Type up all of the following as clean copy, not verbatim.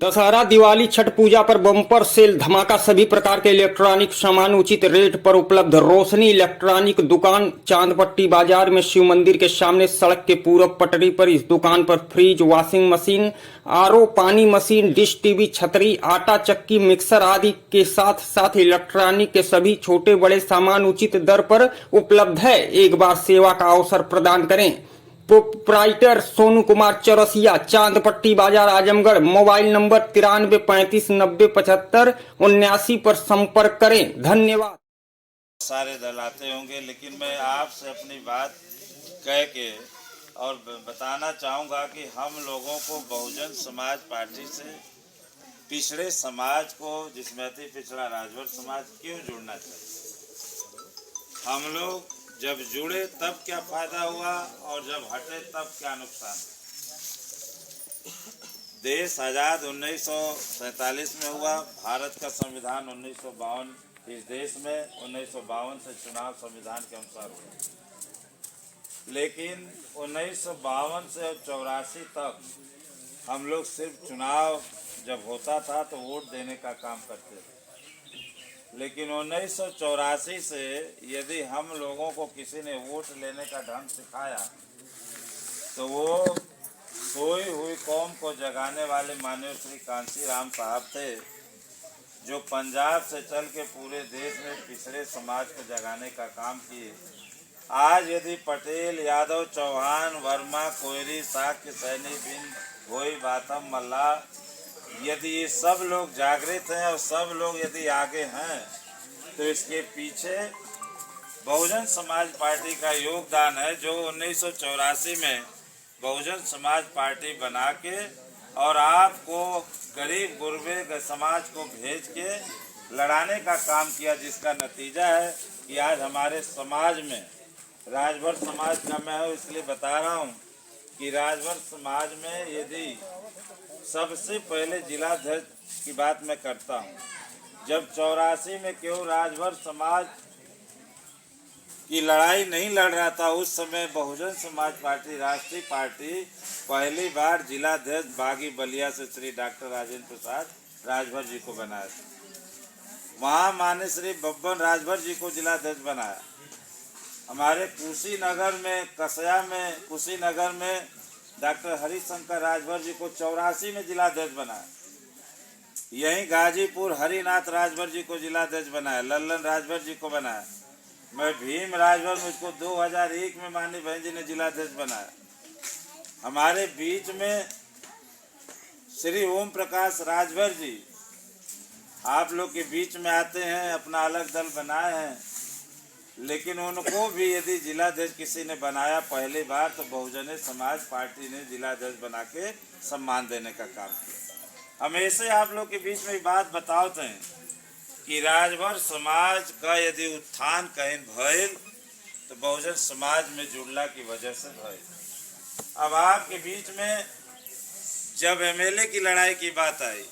दशहरा, दिवाली, छठ पूजा पर bumper cell धमाका। सभी प्रकार के इलेक्ट्रॉनिक सामान उचित रेट पर उपलब्ध। रोशनी इलेक्ट्रॉनिक दुकान, चांदपट्टी बाजार में शिव मंदिर के सामने सड़क के पूरब पटरी पर। इस दुकान पर फ्रिज, वॉशिंग मशीन, आरओ, पानी मशीन, डिश टीवी, छतरी, आटा चक्की, मिक्सर आदि के साथ साथ इलेक्ट्रॉनिक के सभी छोटे बड़े सामान उचित दर पर उपलब्ध है। एक बार सेवा का अवसर प्रदान करें। प्रोप्राइटर सोनू कुमार चौरसिया, चांदपट्टी बाजार, आजमगढ़। मोबाइल नंबर 93 35 90 75 79 पर संपर्क करें। धन्यवाद। सारे दल आते होंगे, लेकिन मैं आपसे अपनी बात कह के और बताना चाहूँगा कि हम लोगों को बहुजन समाज पार्टी से पिछड़े समाज को, जिसमें अति पिछड़ा राजभर समाज, क्यों जुड़ना चाहिए। हम लोग जब जुड़े तब क्या फायदा हुआ और जब हटे तब क्या नुकसान। देश आज़ाद 1947 में हुआ। भारत का संविधान 1952 इस देश में 1952 से चुनाव संविधान के अनुसार हुआ। लेकिन 1952 से 84 तक हम लोग सिर्फ चुनाव जब होता था तो वोट देने का काम करते थे। लेकिन 1984 से यदि हम लोगों को किसी ने वोट लेने का ढंग सिखाया तो वो सोई हुई कौम को जगाने वाले माननीय श्री कांसी राम साहब थे, जो पंजाब से चल के पूरे देश में पिछड़े समाज को जगाने का काम किए। आज यदि पटेल, यादव, चौहान, वर्मा, कोयरी, साक्य, सैनी, बिंद, भोई, बाथम, मल्ला, यदि ये सब लोग जागृत हैं और सब लोग यदि आगे हैं तो इसके पीछे बहुजन समाज पार्टी का योगदान है, जो 1984 में बहुजन समाज पार्टी बना के और आपको गरीब गुरबे समाज को भेज के लड़ाने का काम किया, जिसका नतीजा है कि आज हमारे समाज में, राजभर समाज का मैं हूँ इसलिए बता रहा हूँ कि राजभर समाज में यदि सबसे पहले जिलाध्यक्ष की बात मैं करता हूँ। जब 84 में केवल राजभर समाज की लड़ाई नहीं लड़ रहा था, उस समय बहुजन समाज पार्टी, राष्ट्रीय पार्टी, पहली बार जिलाध्यक्ष बागी बलिया से श्री डॉक्टर राजेंद्र प्रसाद राजभर जी को बनाया था। वहाँ माननीय श्री बब्बन राजभर जी को जिलाध्यक्ष बनाया। हमारे कुशीनगर में, कसया में, कुशीनगर में डॉक्टर हरिशंकर राजभर जी को 84 में जिलाध्यक्ष बनाया। यहीं गाजीपुर हरिनाथ राजभर जी को जिलाध्यक्ष बनाया, लल्लन राजभर जी को बनाया। मैं भीम राजभर, मुझको 2001 में माननीय बहन जी ने जिलाध्यक्ष बनाया। हमारे बीच में श्री ओम प्रकाश राजभर जी आप लोग के बीच में आते हैं, अपना अलग दल बनाए हैं, लेकिन उनको भी यदि जिलाध्यक्ष किसी ने बनाया पहली बार तो बहुजन समाज पार्टी ने जिलाध्यक्ष बना के सम्मान देने का काम किया। हमेशा आप लोग के बीच में बात बताते हैं कि राजभर समाज का यदि उत्थान कहीं भइल तो बहुजन समाज में जुड़ला की वजह से भइल। अब आपके बीच में जब एमएलए की लड़ाई की बात आई,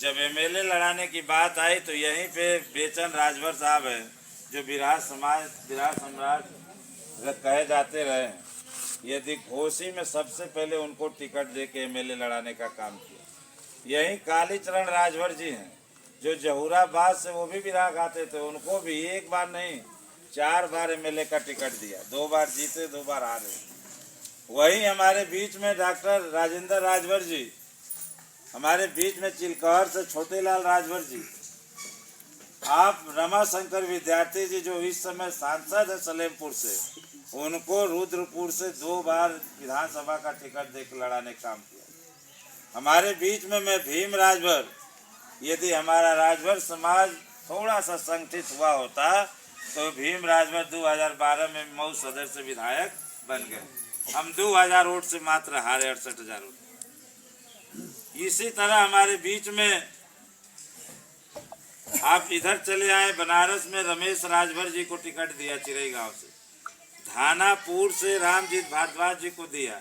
जब एमएलए लड़ाने की बात आई तो यहीं पे बेचन राजभर साहब हैं, जो बिराज समाज, बिराज सम्राट कहे जाते रहे, यदि घोसी में सबसे पहले उनको टिकट दे के एमएलए लड़ाने का काम किया। यही कालीचरण राजभर जी हैं, जो जहूराबाद से वो भी बिराग आते थे, उनको भी एक बार नहीं 4 बार एमएलए का टिकट दिया, 2 बार जीते, 2 बार हारे। वही हमारे बीच में डॉक्टर राजेंद्र राजभर जी, हमारे बीच में चिलकहर से छोटेलाल राजभर जी, आप रमाशंकर विद्यार्थी जी जो इस समय सांसद है सलेमपुर से, उनको रुद्रपुर से 2 बार विधानसभा का टिकट देकर लड़ाने का काम किया। हमारे बीच में मैं भीम राजभर, यदि हमारा राजभर समाज थोड़ा सा संगठित हुआ होता तो भीम राजभर 2012 में मऊ सदर से विधायक बन गए। हम 2000 वोट से मात्र हारे, 68,000 वोट। इसी तरह हमारे बीच में आप इधर चले आए, बनारस में रमेश राजभर जी को टिकट दिया चिरई गांव से, धानापुर से रामजीत भारद्वाज जी को दिया।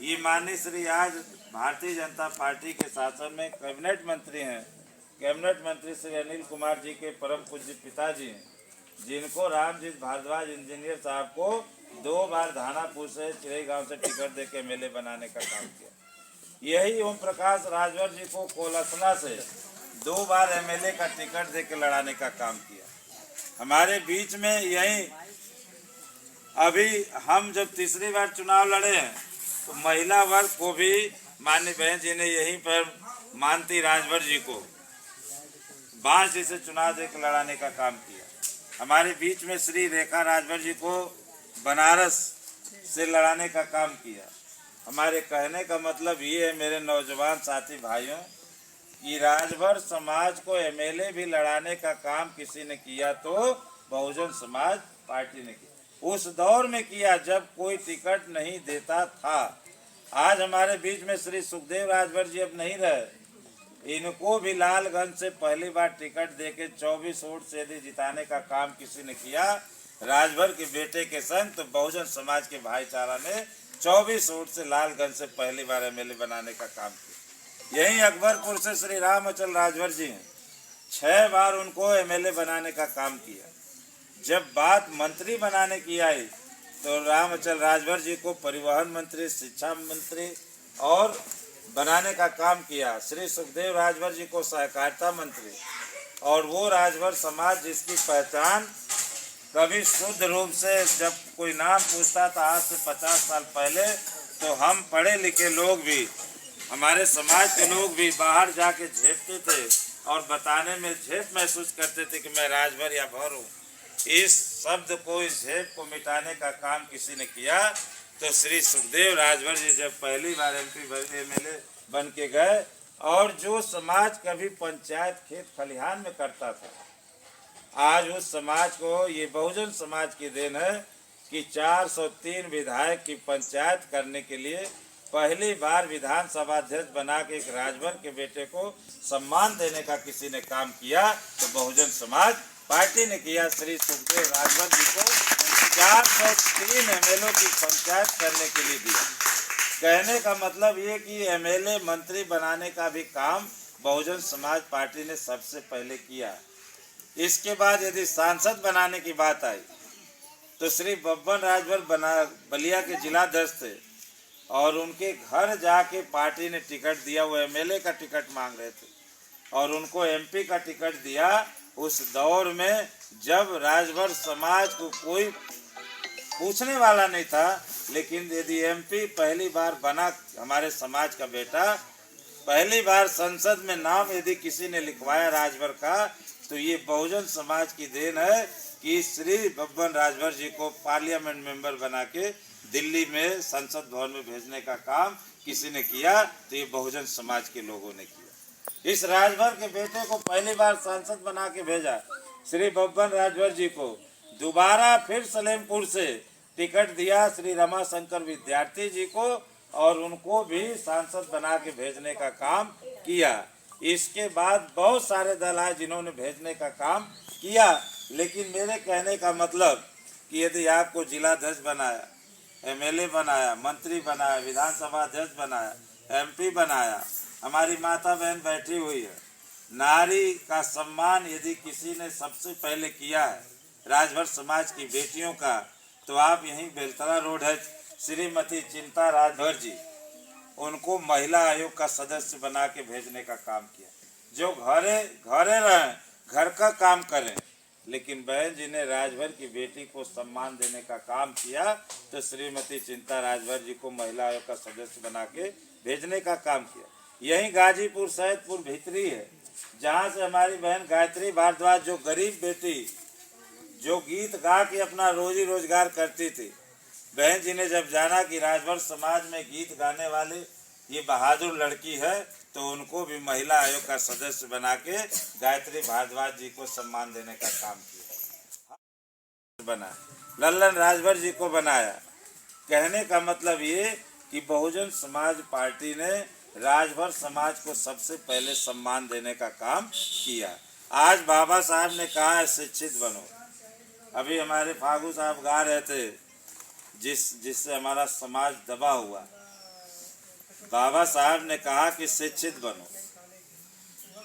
ये माननीय श्री आज भारतीय जनता पार्टी के शासन में कैबिनेट मंत्री हैं, कैबिनेट मंत्री श्री अनिल कुमार जी के परम पूज्य पिताजी हैं, जिनको रामजीत भारद्वाज इंजीनियर साहब को 2 बार धानापुर से चिरई गांव से टिकट दे के एमएलए बनाने का काम किया। यही ओम प्रकाश राजभर जी को कोलसला से 2 बार एमएलए का टिकट देकर लड़ाने का काम किया। हमारे बीच में यही अभी हम जब तीसरी बार चुनाव लड़े हैं तो महिला वर्ग को भी माननीय बहन जी ने यहीं पर मानती राजभर जी को बांस जी से चुनाव देकर लड़ाने का काम किया। हमारे बीच में श्री रेखा राजभर जी को बनारस से लड़ाने का काम किया। हमारे कहने का मतलब ये है मेरे नौजवान साथी भाइयों कि राजभर समाज को एमएलए भी लड़ाने का काम किसी ने किया तो बहुजन समाज पार्टी ने किया। उस दौर में किया जब कोई टिकट नहीं देता था। आज हमारे बीच में श्री सुखदेव राजभर जी अब नहीं रहे, इनको भी लालगंज से पहली बार टिकट देके 24 वोट से यदि जिताने का काम किसी ने किया राजभर के बेटे के संग, तो बहुजन समाज के भाईचारा ने 24 वोट से लालगंज से पहली बार एमएलए बनाने का काम किया। यही अकबरपुर से श्री रामचल राजभर जी हैं, 6 बार उनको एमएलए बनाने का काम किया। जब बात मंत्री बनाने की आई तो रामचल राजभर जी को परिवहन मंत्री, शिक्षा मंत्री और बनाने का काम किया। श्री सुखदेव राजभर जी को सहकारिता मंत्री, और वो राजभर समाज जिसकी पहचान कभी शुद्ध रूप से जब कोई नाम पूछता था आज से 50 साल पहले, तो हम पढ़े लिखे लोग भी, हमारे समाज के लोग भी बाहर जाके झेपते थे और बताने में झेप महसूस करते थे कि मैं राजभर या भर हूँ। इस शब्द को, इस झेप को मिटाने का काम किसी ने किया तो श्री सुखदेव राजभर जी जब पहली बार एमएलए बन के गए, और जो समाज कभी पंचायत खेत खलिहान में करता था, आज उस समाज को, ये बहुजन समाज की देन है कि 403 विधायक की पंचायत करने के लिए पहली बार विधानसभा अध्यक्ष बना के एक राजभर के बेटे को सम्मान देने का किसी ने काम किया तो बहुजन समाज पार्टी ने किया। श्री सुखदेव राजभर जी को 403 एमएलए की पंचायत करने के लिए दिया। कहने का मतलब ये कि एमएलए मंत्री बनाने का भी काम बहुजन समाज पार्टी ने सबसे पहले किया। इसके बाद यदि सांसद बनाने की बात आई तो श्री बब्बन राजभर बलिया के जिलाध्यक्ष थे और उनके घर जाके पार्टी ने टिकट दिया। वो एमएलए का टिकट मांग रहे थे और उनको एमपी का टिकट दिया। उस दौर में जब राजभर समाज को कोई पूछने वाला नहीं था, लेकिन यदि एमपी पहली बार बना हमारे समाज का बेटा, पहली बार संसद में नाम यदि किसी ने लिखवाया राजभर का, तो ये बहुजन समाज की देन है कि श्री बब्बन राजभर जी को पार्लियामेंट मेंबर बना के दिल्ली में संसद भवन में भेजने का काम किसी ने किया तो ये बहुजन समाज के लोगों ने किया। इस राजभर के बेटे को पहली बार सांसद बना के भेजा श्री बब्बन राजभर जी को। दोबारा फिर सलेमपुर से टिकट दिया श्री रमाशंकर विद्यार्थी जी को और उनको भी सांसद बना के भेजने का काम किया। इसके बाद बहुत सारे दल आए जिन्होंने भेजने का काम किया, लेकिन मेरे कहने का मतलब कि यदि आपको जिलाध्यक्ष बनाया, एमएलए बनाया, मंत्री बनाया, विधानसभा अध्यक्ष बनाया, एमपी बनाया, हमारी माता बहन बैठी हुई है, नारी का सम्मान यदि किसी ने सबसे पहले किया है राजभर समाज की बेटियों का, तो आप यहीं बेलतरा रोड है श्रीमती चिंता राजभर जी, उनको महिला आयोग का सदस्य बना के भेजने का काम किया। जो घरे रहें, घर का काम करें, लेकिन बहन जी ने राजभर की बेटी को सम्मान देने का काम किया तो श्रीमती चिंता राजभर जी को महिला आयोग का सदस्य बना के भेजने का काम किया। यही गाजीपुर सैदपुर भीतरी है जहाँ से हमारी बहन गायत्री भारद्वाज, जो गरीब बेटी जो गीत गा के अपना रोजी रोजगार करती थी, बहन जी ने जब जाना कि राजभर समाज में गीत गाने वाले ये बहादुर लड़की है, तो उनको भी महिला आयोग का सदस्य बना के गायत्री भारद्वाज जी को सम्मान देने का काम किया। बना लल्लन राजभर जी को बनाया। कहने का मतलब ये कि बहुजन समाज पार्टी ने राजभर समाज को सबसे पहले सम्मान देने का काम किया। आज बाबा साहब ने कहा है शिक्षित बनो। अभी हमारे फागू साहब गा रहे थे जिससे हमारा समाज दबा हुआ। बाबा साहब ने कहा कि शिक्षित बनो।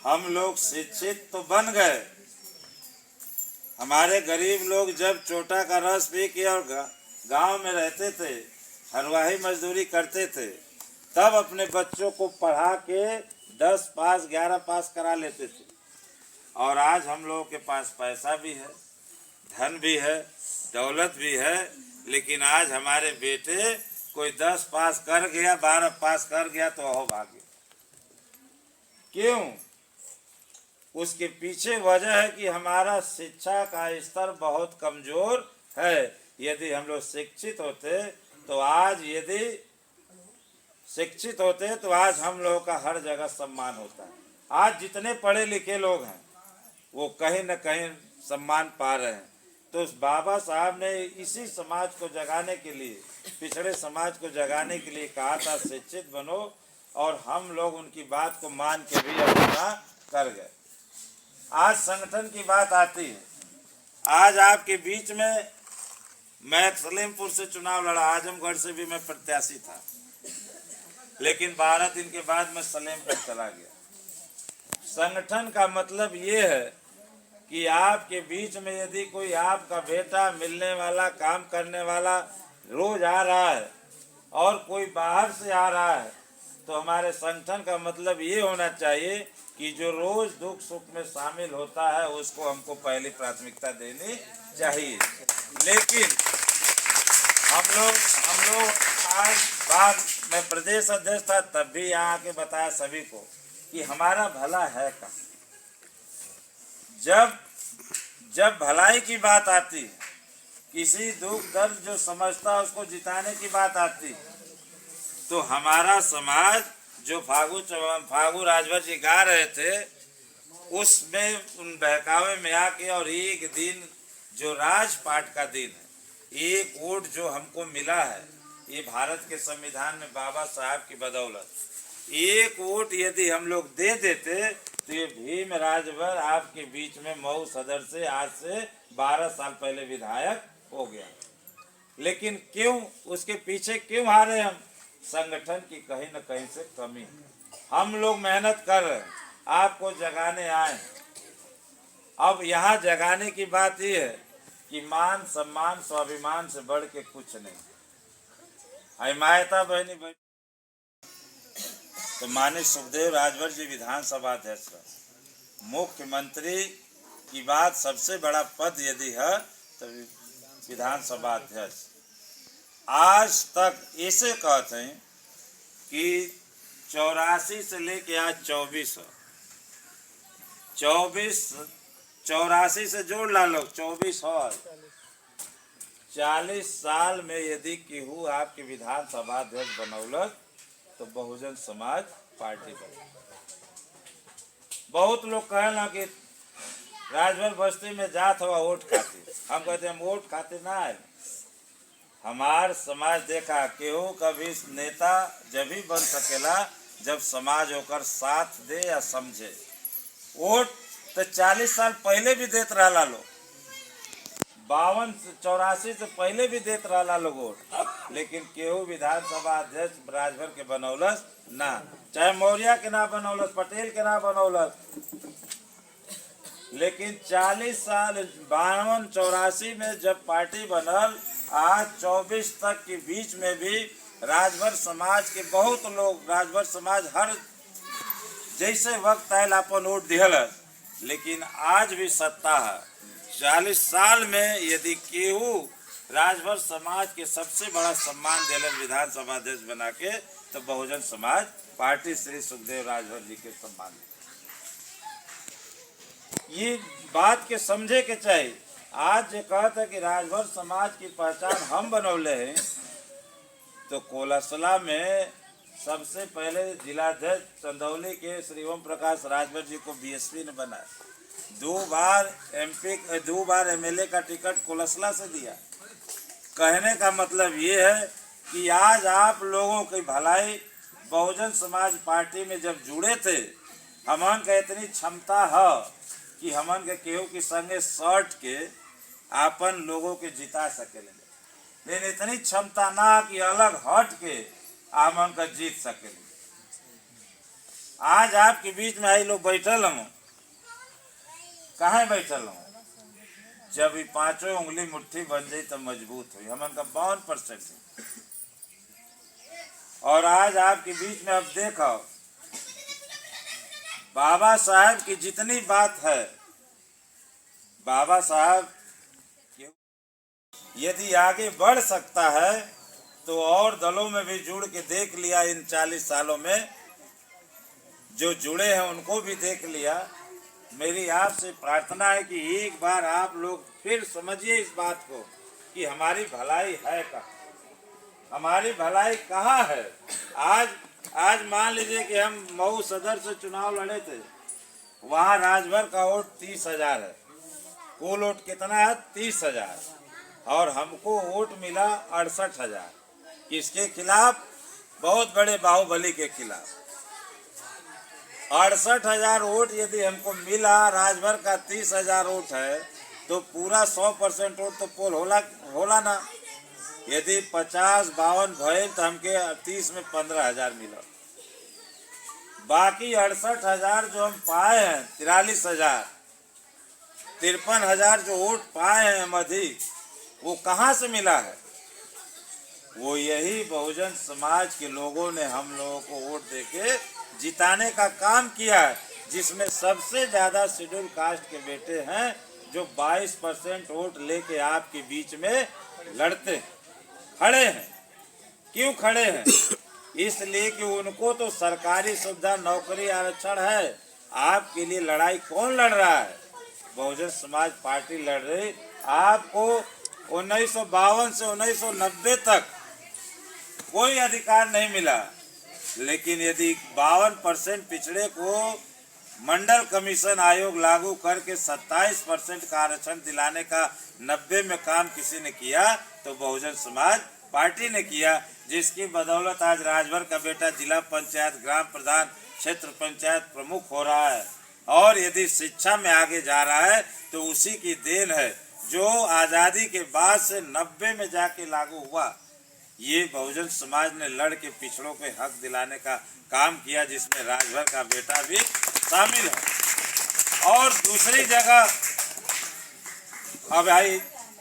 हम लोग शिक्षित तो बन गए। हमारे गरीब लोग जब चोटा का रस पी के और गांव में रहते थे, हरवाही मजदूरी करते थे, तब अपने बच्चों को पढ़ा के 10 पास 11 पास करा लेते थे। और आज हम लोगों के पास पैसा भी है, धन भी है, दौलत भी है, लेकिन आज हमारे बेटे कोई 10 पास कर गया, 12 पास कर गया तो अहो भाग्य। क्यों? उसके पीछे वजह है कि हमारा शिक्षा का स्तर बहुत कमजोर है। यदि हम लोग शिक्षित होते तो आज हम लोगों का हर जगह सम्मान होता है। आज जितने पढ़े लिखे लोग हैं वो कहीं न कहीं सम्मान पा रहे हैं। तो उस बाबा साहब ने इसी समाज को जगाने के लिए, पिछड़े समाज को जगाने के लिए कहा था शिक्षित बनो, और हम लोग उनकी बात को मान के भी अपना कर गए। आज संगठन की बात आती है। आज आपके बीच में मैं सलेमपुर से चुनाव लड़ा, आजमगढ़ से भी मैं प्रत्याशी था, लेकिन 12 दिन के बाद मैं सलेमपुर चला गया। संगठन का मतलब ये है कि आपके बीच में यदि कोई आपका बेटा, मिलने वाला, काम करने वाला रोज आ रहा है और कोई बाहर से आ रहा है, तो हमारे संगठन का मतलब ये होना चाहिए कि जो रोज दुख सुख में शामिल होता है उसको हमको पहली प्राथमिकता देनी चाहिए। लेकिन हम लोग आज बात, मैं प्रदेश अध्यक्ष था तब भी यहाँ आके बताया सभी को कि हमारा भला है कहाँ। जब भलाई की बात आती है, किसी दुख दर्द जो समझता है उसको जिताने की बात आती है, तो हमारा समाज जो फागू राजभर जी गा रहे थे उसमें उन बहकावे में आके, और एक दिन जो राजपाट का दिन है, एक वोट जो हमको मिला है ये भारत के संविधान में बाबा साहब की बदौलत, एक वोट यदि हम लोग दे देते तो ये भीम राजभर आपके बीच में मऊ सदर से आज से 12 साल पहले विधायक हो गया। लेकिन क्यों, उसके पीछे क्यों हारे हम? संगठन की कहीं न कहीं से कमी। हम लोग मेहनत कर रहे हैं, आपको जगाने आए। अब यहाँ जगाने की बात यह है कि मान सम्मान स्वाभिमान से बढ़ के कुछ नहीं। हिमायता बहनी बैठ तो माननीय सुखदेव राजभर जी विधानसभा अध्यक्ष, मुख्यमंत्री की बात सबसे बड़ा पद यदि है तो विधानसभा अध्यक्ष। आज तक ऐसे कहते हैं कि 84 से लेके आज 84 से जोड़ ला लो, 24 और 40 साल में यदि केहू आपके विधानसभा अध्यक्ष बनौलक तो बहुजन समाज पार्टी बने। बहुत लोग कहना कि राजभर बस्ती में जात हुआ वोट खातिर। हम कहते हम वोट खातिर ना आए। हमार समाज देखा केहू कभी नेता जब भी बन सकेला जब समाज होकर साथ दे या समझे। वोट तो 40 साल पहले भी देत रहा लोग, 52-84 से पहले भी देत रहा लोग वोट, लेकिन केहू विधानसभा अध्यक्ष राजभर के बनौलस ना, चाहे मौर्य के ना बनौलस, पटेल के ना बनौलस। लेकिन 40 साल 52-84 में जब पार्टी बनल, आज 24 तक के बीच में भी राजभर समाज के बहुत लोग, राजभर समाज हर जैसे वक्त आयल अपन वोट दिहल, लेकिन आज भी सत्ता है। 40 साल में यदि केहू राजभर समाज के सबसे बड़ा सम्मान दिलन विधानसभा अध्यक्ष बना के, तो बहुजन समाज पार्टी श्री सुखदेव राजभर जी के सम्मान। ये बात के समझे के चाहिए। आज जो कहता है कि राजभर समाज की पहचान हम बनौले हैं, तो कोलासला में सबसे पहले जिलाध्यक्ष चंदौली के श्री ओम प्रकाश राजभर जी को बीएसपी ने बनाया। 2 बार एमएलए का टिकट कोलासला से दिया। कहने का मतलब ये है कि आज आप लोगों की भलाई बहुजन समाज पार्टी में जब जुड़े थे, हमन का इतनी क्षमता है कि हमन के केहू के संगे सट के आपन लोगों के जिता सकेले, लेकिन इतनी क्षमता ना कि अलग हट के हमन का जीत सकेले। आज आपके बीच में आई लोग बैठल हम, कहाँ बैठल हम? जब ये 5 उंगली मुट्ठी बन जाई तो मजबूत हुई। हमन का 52%। और आज आपके बीच में अब देखो, बाबा साहब की जितनी बात है, बाबा साहब यदि आगे बढ़ सकता है तो और दलों में भी जुड़ के देख लिया। इन 40 सालों में जो जुड़े हैं उनको भी देख लिया। मेरी आपसे प्रार्थना है कि एक बार आप लोग फिर समझिए इस बात को कि हमारी भलाई है कहाँ, हमारी भलाई कहाँ है। आज मान लीजिए कि हम मऊ सदर से चुनाव लड़े थे, वहाँ राजभर का वोट 30,000 है, कुल वोट कितना है 30,000, और हमको वोट मिला 68,000। किसके खिलाफ? बहुत बड़े बाहुबली के खिलाफ। 68,000 वोट यदि हमको मिला, राजभर का 30,000 वोट है, तो पूरा 100% वोट तो पोल होला ना। यदि 50-52 भइल तो हमके 30 में 15,000 मिला। बाकी 68,000 जो हम पाए हैं, 43,000, 53,000 जो वोट पाए हैं हम अधिक, वो कहाँ से मिला है? वो यही बहुजन समाज के लोगों ने हम लोगों को वोट देके जिताने का काम किया है, जिसमें सबसे ज्यादा शेड्यूल कास्ट के बेटे हैं, जो 22% वोट लेके आपके बीच में लड़ते खड़े हैं। क्यों खड़े हैं? इसलिए कि उनको तो सरकारी सुविधा, नौकरी, आरक्षण है। आपके लिए लड़ाई कौन लड़ रहा है? बहुजन समाज पार्टी लड़ रही। आपको 1952 से 1990 तक कोई अधिकार नहीं मिला, लेकिन यदि 52% पिछड़े को मंडल कमीशन आयोग लागू करके 27% का आरक्षण दिलाने का 90 में काम किसी ने किया तो बहुजन समाज पार्टी ने किया, जिसकी बदौलत आज राजभर का बेटा जिला पंचायत, ग्राम प्रधान, क्षेत्र पंचायत प्रमुख हो रहा है। और यदि शिक्षा में आगे जा रहा है तो उसी की देन है, जो आज़ादी के बाद से 90 में जाके लागू हुआ। ये बहुजन समाज ने लड़ के पिछड़ों के हक दिलाने का काम किया, जिसमें राजभर का बेटा भी शामिल है। और दूसरी जगह अब भाई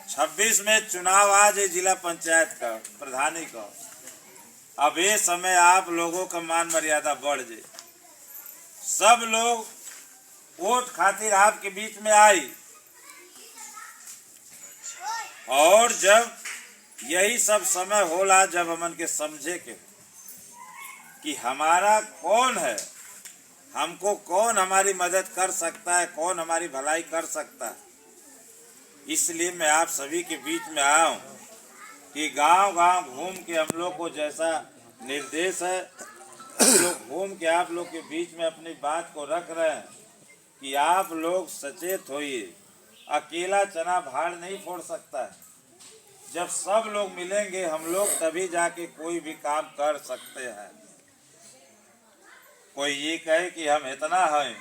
26 में चुनाव आज है जिला पंचायत का, प्रधानी का। अब ये समय आप लोगों का मान मर्यादा बढ़ जाए। सब लोग वोट खातिर आपके बीच में आई, और जब यही सब समय होला जब हमन के समझे के कि हमारा कौन है, हमको कौन हमारी मदद कर सकता है, कौन हमारी भलाई कर सकता है। इसलिए मैं आप सभी के बीच में आया हूँ कि गांव-गांव घूम के हम लोग को जैसा निर्देश है, हम लोग घूम के आप लोग के बीच में अपनी बात को रख रहे हैं कि आप लोग सचेत होइए। अकेला चना भाड़ नहीं फोड़ सकता है। जब सब लोग मिलेंगे हम लोग, तभी जाके कोई भी काम कर सकते हैं। कोई ये कहे कि हम इतना हैं